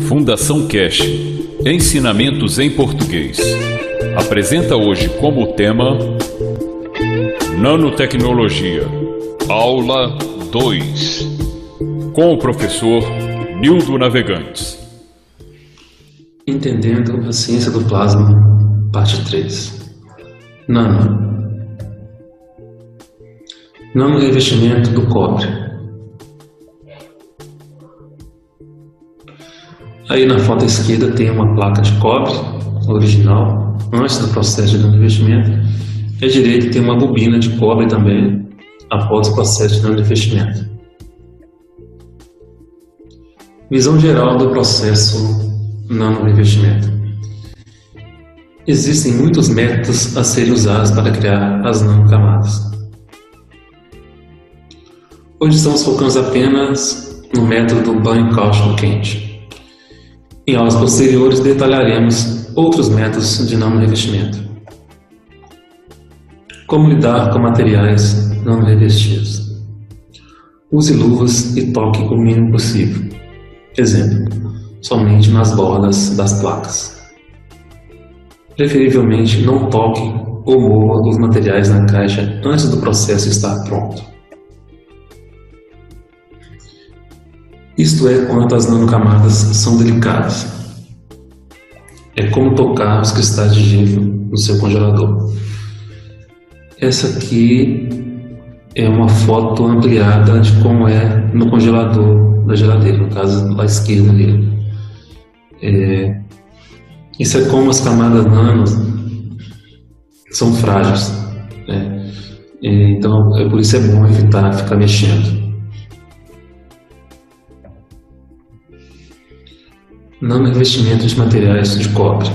Fundação Cash, ensinamentos em português. Apresenta hoje como tema Nanotecnologia, aula 2, com o professor Nildo Navegantes. Entendendo a ciência do plasma, parte 3. Nano. Nano revestimento do cobre. Aí na foto à esquerda tem uma placa de cobre original, antes do processo de nano revestimento. E à direita tem uma bobina de cobre também, após o processo de nano revestimento. Visão geral do processo nano revestimento. Existem muitos métodos a serem usados para criar as nanocamadas. Hoje estamos focando apenas no método do banho cáustico quente. Em aulas posteriores detalharemos outros métodos de nano revestimento. Como lidar com materiais nano revestidos. Use luvas e toque o mínimo possível. Exemplo, somente nas bordas das placas. Preferivelmente não toque ou mova os materiais na caixa antes do processo estar pronto. Isto é quando as nanocamadas são delicadas. É como tocar os cristais de gelo no seu congelador. Essa aqui é uma foto ampliada de como é no congelador da geladeira, no caso à esquerda dele. Isso é como as camadas nano são frágeis, né? Então por isso é bom evitar ficar mexendo. Nano revestimento de materiais de cobre.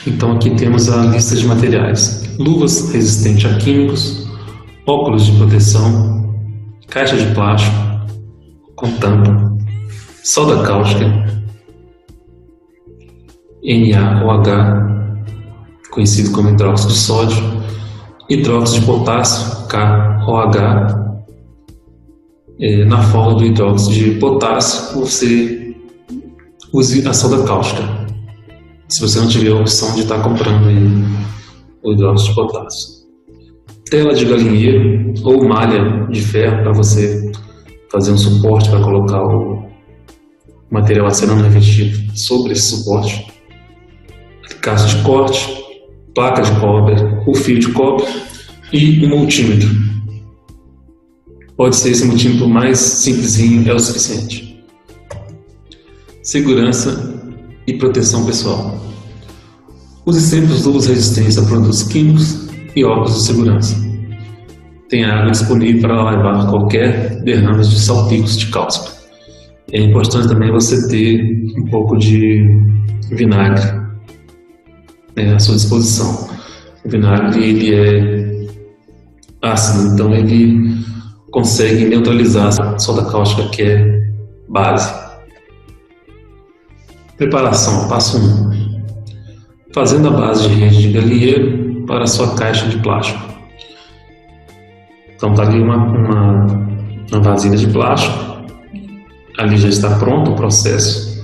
Então aqui temos a lista de materiais: luvas resistentes a químicos, óculos de proteção, caixa de plástico com tampa, soda cáustica, NaOH, conhecido como hidróxido de sódio, hidróxido de potássio, KOH. Na forma do hidróxido de potássio, você use a soda cáustica, se você não tiver a opção de estar comprando o hidróxido de potássio. Tela de galinheiro ou malha de ferro para você fazer um suporte para colocar o material a ser nano revestido sobre esse suporte. Alicate de corte, placa de cobre, o fio de cobre e um multímetro. Pode ser esse multímetro mais simplesinho, é o suficiente. Segurança e proteção pessoal. Use sempre as luvas resistentes a produtos químicos e óculos de segurança. Tenha água disponível para levar qualquer derrame de salpicos de cáustica. É importante também você ter um pouco de vinagre à sua disposição. O vinagre ele é ácido, então ele consegue neutralizar a soda cáustica, que é base. Preparação, passo 1. Fazendo a base de rede de galinheiro para a sua caixa de plástico. Então está ali uma vasilha de plástico, ali já está pronto o processo,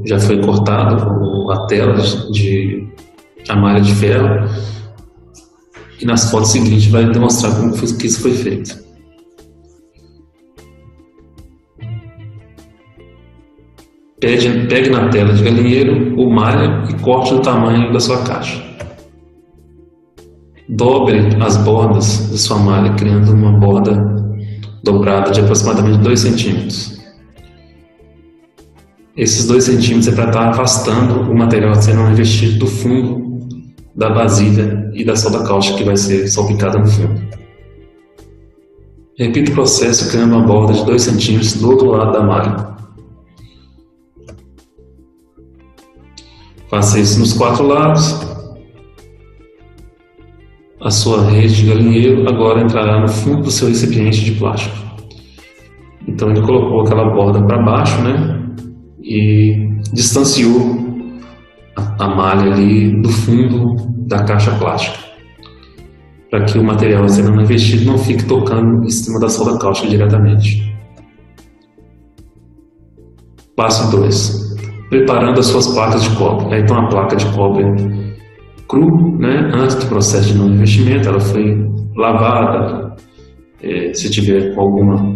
já foi cortado a tela a malha de ferro. E nas fotos seguintes vai demonstrar como que isso foi feito. Pegue na tela de galinheiro ou malha e corte o tamanho da sua caixa. Dobre as bordas da sua malha, criando uma borda dobrada de aproximadamente 2 centímetros. Esses 2 centímetros é para estar afastando o material a ser não revestido do fundo da vasilha e da soda cáustica que vai ser salpicada no fundo. Repita o processo criando uma borda de 2 centímetros do outro lado da malha. Faça isso nos 4 lados. A sua rede de galinheiro agora entrará no fundo do seu recipiente de plástico. Então ele colocou aquela borda para baixo, né? E distanciou a malha ali do fundo da caixa plástica, para que o material a ser nano revestido não fique tocando em cima da soda cáustica diretamente. Passo 2. Preparando as suas placas de cobre. Aí então a placa de cobre cru, né? Antes do processo de não revestimento, ela foi lavada. Se tiver alguma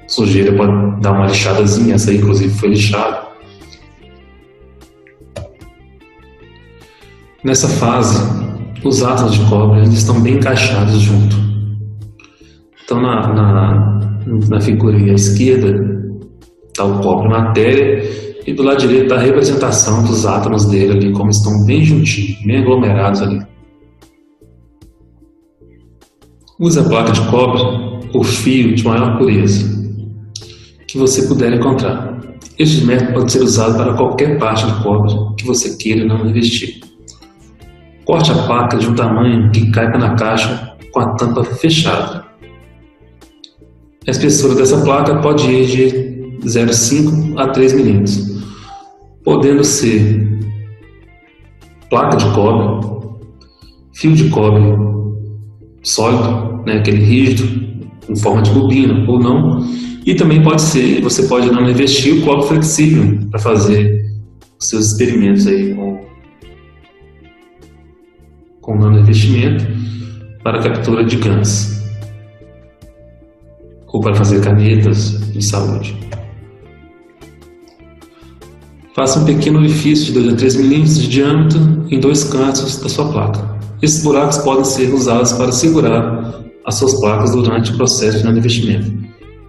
sujeira, pode dar uma lixadazinha. Essa aí, inclusive, foi lixada. Nessa fase, os átomos de cobre eles estão bem encaixados junto. Então, na figura à esquerda está o cobre matéria e do lado direito está a representação dos átomos dele ali, como estão bem juntinhos, bem aglomerados ali. Use a placa de cobre ou fio de maior pureza que você puder encontrar. Este método pode ser usado para qualquer parte de cobre que você queira não revestir. Corte a placa de um tamanho que caiba na caixa com a tampa fechada. A espessura dessa placa pode ir de 0,5 a 3 mm, podendo ser placa de cobre, fio de cobre sólido, né, aquele rígido, em forma de bobina ou não, e também pode ser, você pode não revestir o cobre flexível para fazer os seus experimentos aí com nano-revestimento para captura de GANs ou para fazer canetas de saúde. Faça um pequeno orifício de 2 a 3 mm de diâmetro em 2 cantos da sua placa. Esses buracos podem ser usados para segurar as suas placas durante o processo de nano-revestimento,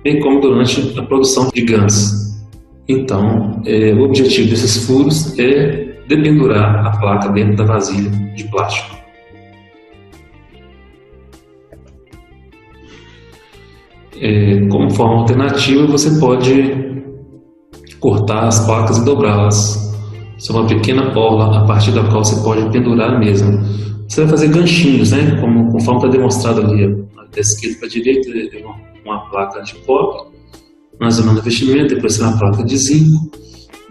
bem como durante a produção de GANs. Então, o objetivo desses furos é dependurar a placa dentro da vasilha de plástico. Como forma alternativa, você pode cortar as placas e dobrá-las. Isso é uma pequena orla a partir da qual você pode pendurar mesmo. Você vai fazer ganchinhos, né? Conforme está demonstrado ali, da esquerda para a direita, uma placa de cobre, na zona do revestimento, depois uma placa de zinco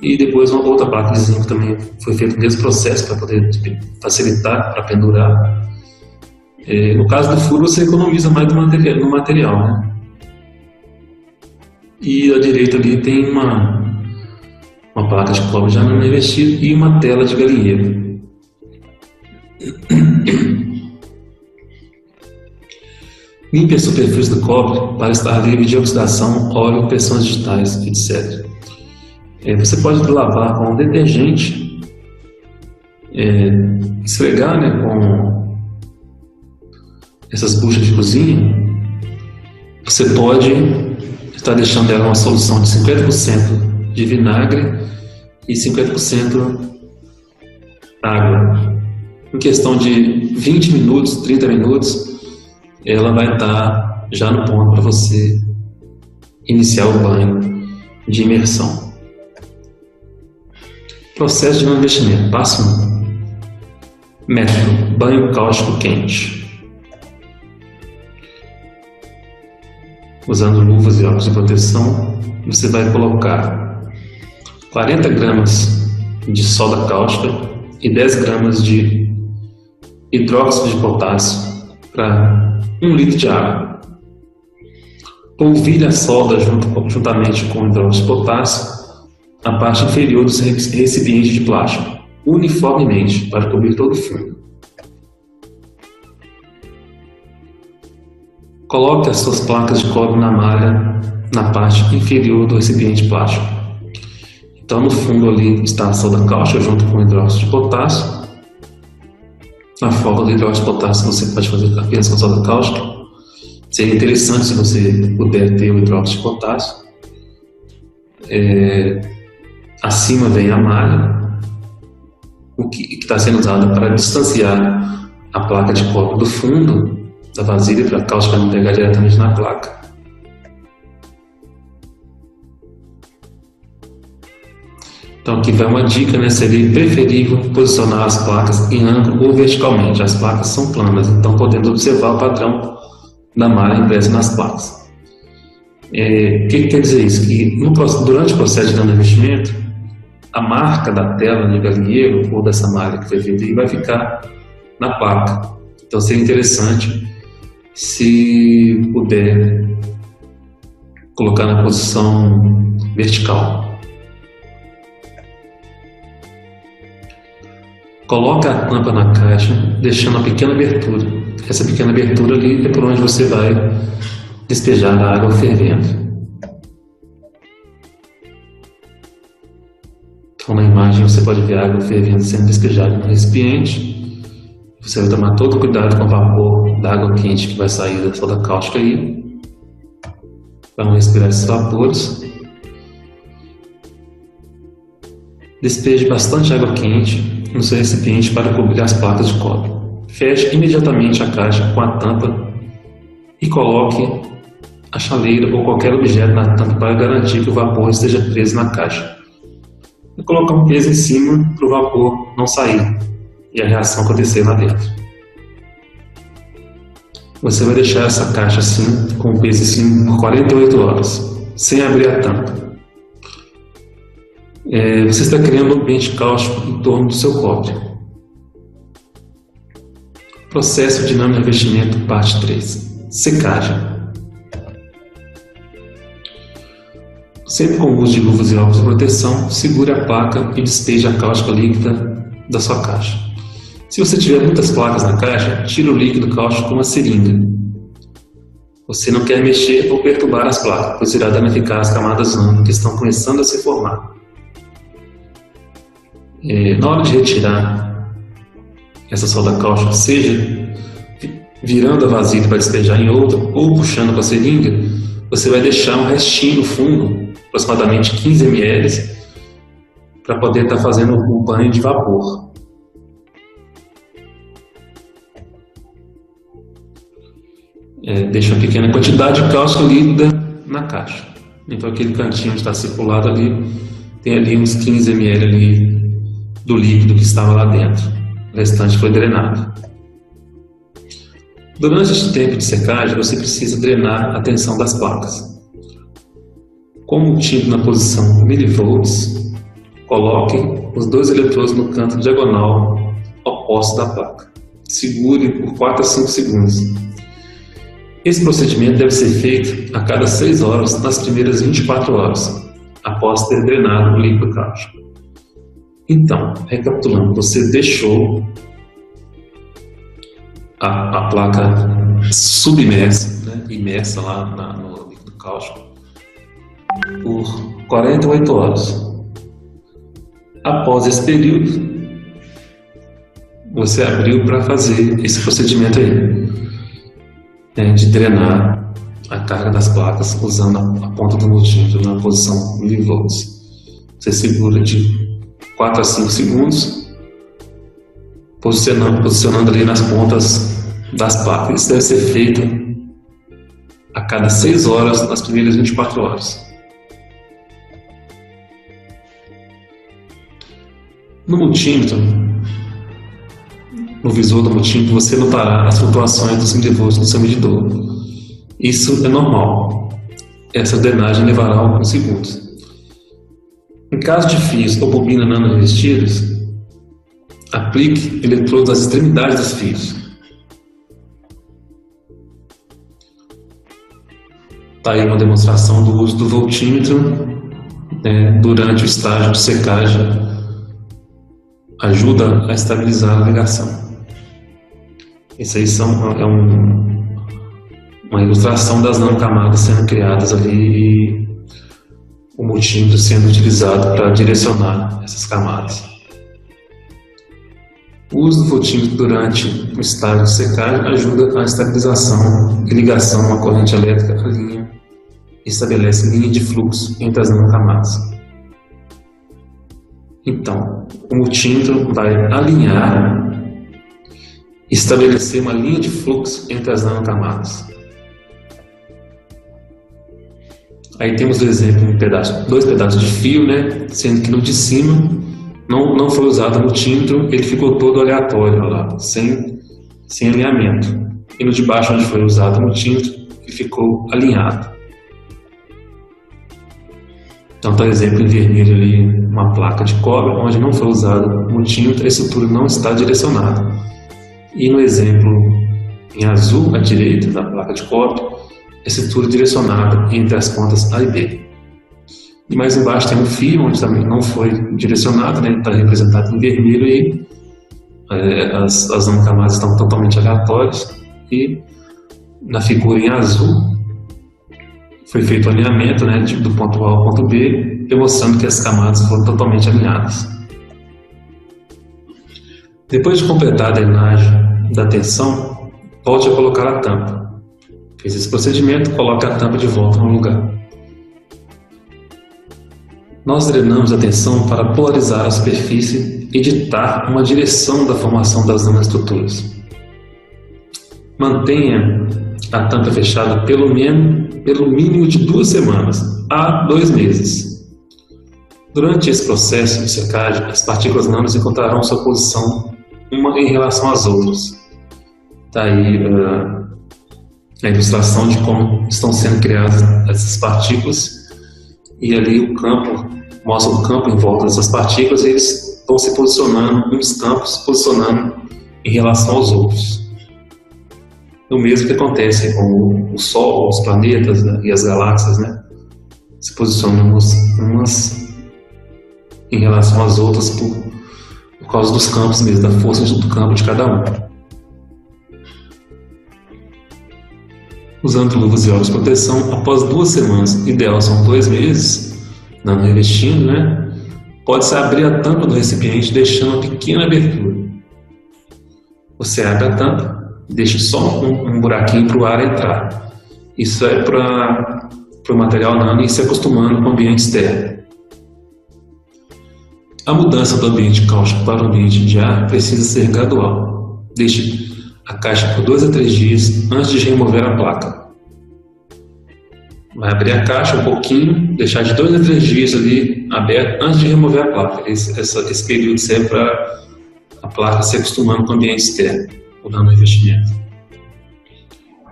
e depois uma outra placa de zinco também foi feito o mesmo processo para poder facilitar para pendurar. No caso do furo, você economiza mais no material, né? E à direita ali tem uma placa de cobre já não revestida e uma tela de galinheiro. Limpe a superfície do cobre para estar livre de oxidação, óleo, impressões digitais, etc. Você pode lavar com detergente, esfregar, né, com essas buchas de cozinha. Você pode estar deixando ela uma solução de 50% de vinagre e 50% água. Em questão de 20 minutos, 30 minutos, ela vai estar já no ponto para você iniciar o banho de imersão. Processo de nano-revestimento. Passo 1. Método: banho cáustico quente. Usando luvas e óculos de proteção, você vai colocar 40 gramas de soda cáustica e 10 gramas de hidróxido de potássio para 1 litro de água. Polvilhe a soda juntamente com o hidróxido de potássio na parte inferior do recipiente de plástico, uniformemente, para cobrir todo o fundo. Coloque as suas placas de cobre na malha na parte inferior do recipiente plástico. Então, no fundo ali está a soda cáustica junto com o hidróxido de potássio. Na forma do hidróxido de potássio você pode fazer apenas com soda cáustica. Seria interessante se você puder ter o hidróxido de potássio. Acima vem a malha, o que está sendo usada para distanciar a placa de cobre do fundo da vasilha para a cáustica não pegar diretamente na placa. Então aqui vai uma dica, né? Seria preferível posicionar as placas em ângulo ou verticalmente. As placas são planas, então podemos observar o padrão da malha impressa nas placas. O que quer dizer isso? Que durante o processo de nano-revestimento, a marca da tela de galinheiro ou dessa malha que foi feita aí vai ficar na placa. Então seria interessante se puder colocar na posição vertical. Coloca a tampa na caixa, deixando uma pequena abertura. Essa pequena abertura ali é por onde você vai despejar a água fervendo. Então na imagem você pode ver a água fervendo sendo despejada no recipiente. Você vai tomar todo cuidado com o vapor da água quente que vai sair da soda cáustica aí. Vamos respirar esses vapores. Despeje bastante água quente no seu recipiente para cobrir as placas de cobre. Feche imediatamente a caixa com a tampa e coloque a chaleira ou qualquer objeto na tampa para garantir que o vapor esteja preso na caixa. E colocar um peso em cima para o vapor não sair e a reação acontecer lá dentro. Você vai deixar essa caixa assim, com o peso em cima, por 48 horas, sem abrir a tampa. Você está criando um ambiente cáustico em torno do seu cobre. Processo dinâmico de revestimento, parte 3. Secagem. Sempre com o uso de luvas e óculos de proteção, segure a placa e despeje a cáustica líquida da sua caixa. Se você tiver muitas placas na caixa, tire o líquido cáustico com uma seringa. Você não quer mexer ou perturbar as placas, pois irá danificar as camadas nano que estão começando a se formar. Na hora de retirar essa soda cáustica, seja virando a vasilha para despejar em outra ou puxando com a seringa, você vai deixar um restinho no fundo, aproximadamente 15 ml, para poder estar fazendo um banho de vapor. Deixa uma pequena quantidade de cáustica líquida na caixa. Então aquele cantinho onde está circulado ali, tem ali uns 15 ml ali do líquido que estava lá dentro. O restante foi drenado. Durante este tempo de secagem, você precisa drenar a tensão das placas. Com o multímetro na posição milivolts, coloque os 2 eletrodos no canto diagonal oposto da placa. Segure por 4 a 5 segundos. Esse procedimento deve ser feito a cada 6 horas nas primeiras 24 horas, após ter drenado o líquido cáustico. Então, recapitulando, você deixou a placa submersa, né, imersa lá no líquido cáustico por 48 horas. Após esse período, você abriu para fazer esse procedimento aí, né, de drenar a carga das placas usando a ponta do multímetro na posição milivolts. Você segura de 4 a 5 segundos, posicionando ali nas pontas das placas. Isso deve ser feito a cada 6 horas nas primeiras 24 horas. No multímetro, no visor do multímetro, você notará as flutuações dos milivolts do seu medidor. Isso é normal. Essa drenagem levará alguns segundos. Em caso de fios ou bobina nano revestidos, aplique eletrodos às extremidades dos fios. Está aí uma demonstração do uso do voltímetro, né, durante o estágio de secagem. Ajuda a estabilizar a ligação. Isso aí é uma ilustração das nanocamadas sendo criadas ali e o multímetro sendo utilizado para direcionar essas camadas. O uso do voltímetro durante o estágio de secagem ajuda a estabilização e ligação à corrente elétrica à linha e estabelece linha de fluxo entre as nanocamadas. Então, o multímetro vai alinhar e estabelecer uma linha de fluxo entre as nanocamadas. Aí temos o exemplo de 2 pedaços de fio, né? Sendo que no de cima não foi usado o multímetro, ele ficou todo aleatório lá, sem alinhamento. E no de baixo, onde foi usado o multímetro, ele ficou alinhado. Então, por exemplo, em vermelho ali, uma placa de cobre, onde não foi usado o multímetro, a estrutura não está direcionada. E no exemplo em azul, à direita da placa de cobre, a estrutura direcionada entre as pontas A e B. E mais embaixo tem um fio, onde também não foi direcionado, né? Está representado em vermelho aí, as nanocamadas estão totalmente aleatórias, e na figura em azul foi feito o alinhamento, né, do ponto A ao ponto B, demonstrando que as camadas foram totalmente alinhadas. Depois de completar a drenagem da tensão, volte a colocar a tampa. Fez esse procedimento, coloque a tampa de volta no lugar. Nós drenamos a tensão para polarizar a superfície e ditar uma direção da formação das nanoestruturas. Mantenha a tampa fechada pelo mínimo de 2 semanas a 2 meses. Durante esse processo de secagem, as partículas nanos encontrarão sua posição uma em relação às outras. Está aí a ilustração de como estão sendo criadas essas partículas, e ali o campo mostra o campo em volta dessas partículas, e eles vão se posicionando, uns campos se posicionando em relação aos outros. O mesmo que acontece com o Sol, os planetas, né, e as galáxias, né? Se posicionam umas em relação às outras por causa dos campos mesmo, da força do campo de cada um. Usando luvas e óculos de proteção, após 2 semanas, ideal são 2 meses, não revestindo, né? Pode-se abrir a tampa do recipiente deixando uma pequena abertura. Você abre a tampa, deixa só um buraquinho para o ar entrar. Isso é para o material nano ir se acostumando com o ambiente externo. A mudança do ambiente cáustico para o ambiente de ar precisa ser gradual. Deixe a caixa por 2 a 3 dias antes de remover a placa. Vai abrir a caixa um pouquinho, deixar de 2 a 3 dias ali aberto antes de remover a placa. Esse período serve para a placa se acostumando com o ambiente externo, o nano revestimento.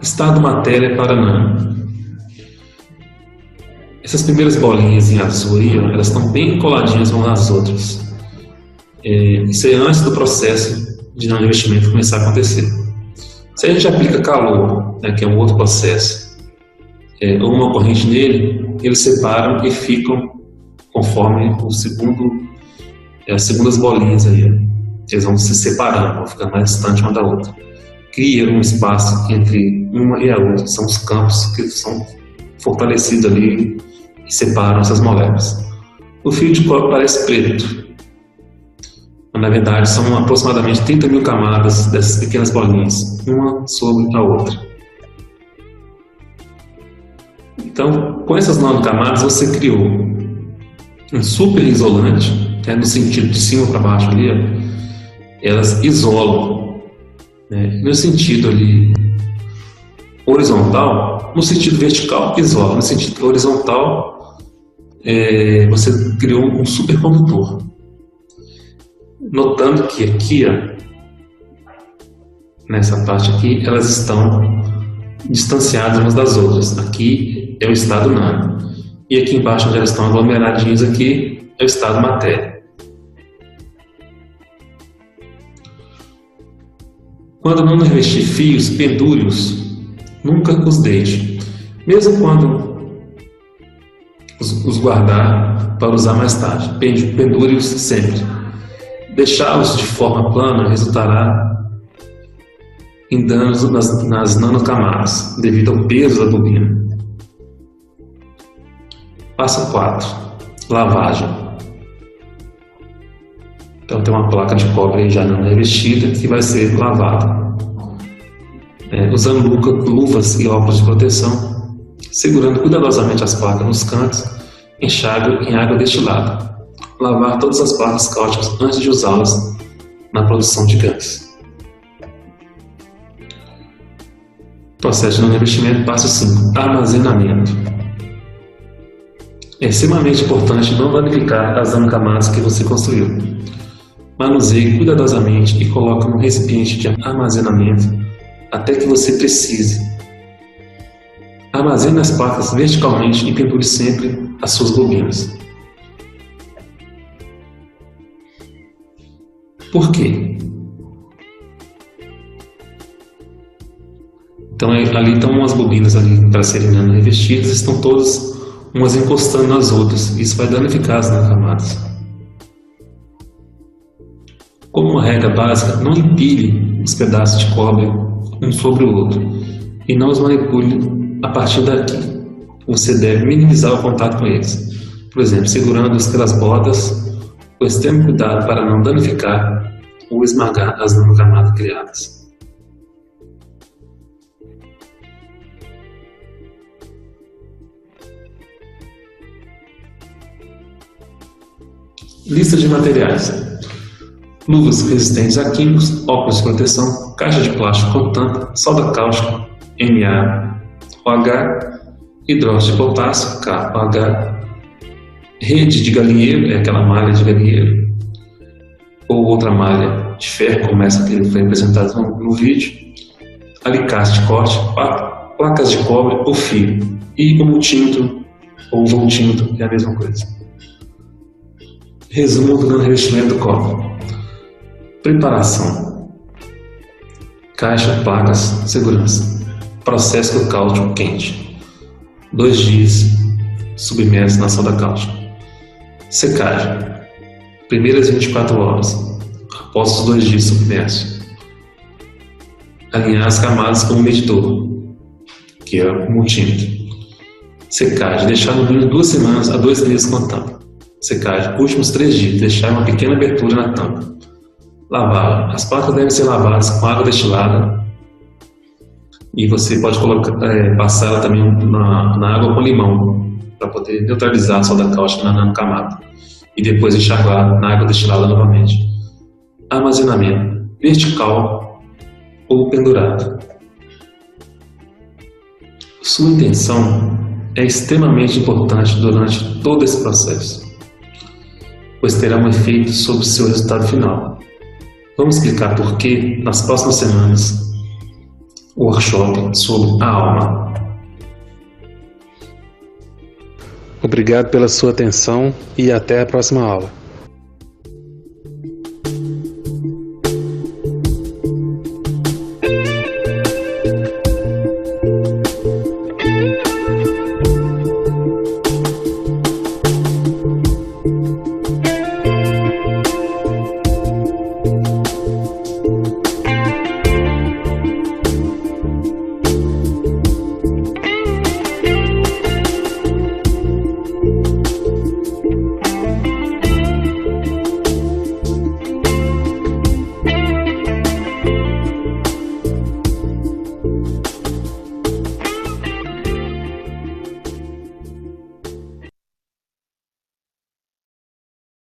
Estado matéria para nano. Essas primeiras bolinhas em azul aí, ó, elas estão bem coladinhas umas nas outras. Isso é antes do processo de nano revestimento começar a acontecer. Se a gente aplica calor, né, que é um outro processo, ou uma corrente nele, eles separam e ficam conforme as segundas bolinhas aí, ó. Eles vão se separando, vão ficando mais distante uma da outra. Cria um espaço entre uma e a outra. São os campos que são fortalecidos ali e separam essas moléculas. O fio de cobre parece preto, mas na verdade são aproximadamente 30 mil camadas dessas pequenas bolinhas, uma sobre a outra. Então, com essas 9 camadas, você criou um super isolante, no sentido de cima para baixo ali, ó. Elas isolam, né? No sentido ali horizontal, no sentido vertical isola, no sentido horizontal você criou um supercondutor. Notando que aqui, ó, nessa parte aqui, elas estão distanciadas umas das outras. Aqui é o estado nano, e aqui embaixo, onde elas estão aglomeradinhas aqui, é o estado matéria. Quando não revestir fios, pendúrios, nunca os deixe, mesmo quando os guardar para usar mais tarde. Pendúrios sempre. Deixá-los de forma plana resultará em danos nas nanocamadas, devido ao peso da bobina. Passo 4. Lavagem. Então tem uma placa de cobre aí já não revestida que vai ser lavada. Usando luvas e óculos de proteção, segurando cuidadosamente as placas nos cantos, enxágue em água destilada. Lavar todas as placas cáusticas antes de usá-las na produção de gás. Processo de não revestimento, passo 5. Armazenamento. É extremamente importante não danificar as nanocamadas que você construiu. Manuseie cuidadosamente e coloque num recipiente de armazenamento até que você precise. Armazene as placas verticalmente e pendure sempre as suas bobinas. Por quê? Então ali estão umas bobinas ali para serem nano revestidas, estão todas umas encostando nas outras. Isso vai danificar as nanocamadas. Como regra básica, não empilhe os pedaços de cobre um sobre o outro e não os manipule a partir daqui. Você deve minimizar o contato com eles, por exemplo, segurando-os pelas bordas, com extremo cuidado para não danificar ou esmagar as nanocamadas criadas. Lista de materiais: luvas resistentes a químicos, óculos de proteção, caixa de plástico com tampa, soda cáustica, NaOH, hidróxido de potássio, KOH, rede de galinheiro, aquela malha de galinheiro, ou outra malha de ferro, como essa que foi apresentada no vídeo, alicate de corte, placas de cobre ou fio, e o multímetro ou voltímetro, é a mesma coisa. Resumo do revestimento do cobre. Preparação: caixa, placas, segurança. Processo do cáustico quente. 2 dias submerso na soda cáustica. Secagem: primeiras 24 horas após os 2 dias submerso. Alinhar as camadas com o medidor, que é o multímetro. Secagem: deixar no mínimo 2 semanas a 2 meses com a tampa. Secagem: últimos 3 dias, deixar uma pequena abertura na tampa. Lavar: as placas devem ser lavadas com água destilada e você pode passar ela também na água com limão para poder neutralizar a soda cáustica na camada e depois enxaguar na água destilada novamente. Armazenamento: vertical ou pendurado. Sua intenção é extremamente importante durante todo esse processo, pois terá um efeito sobre o seu resultado final. Vamos explicar por que nas próximas semanas o workshop sobre a alma. Obrigado pela sua atenção e até a próxima aula.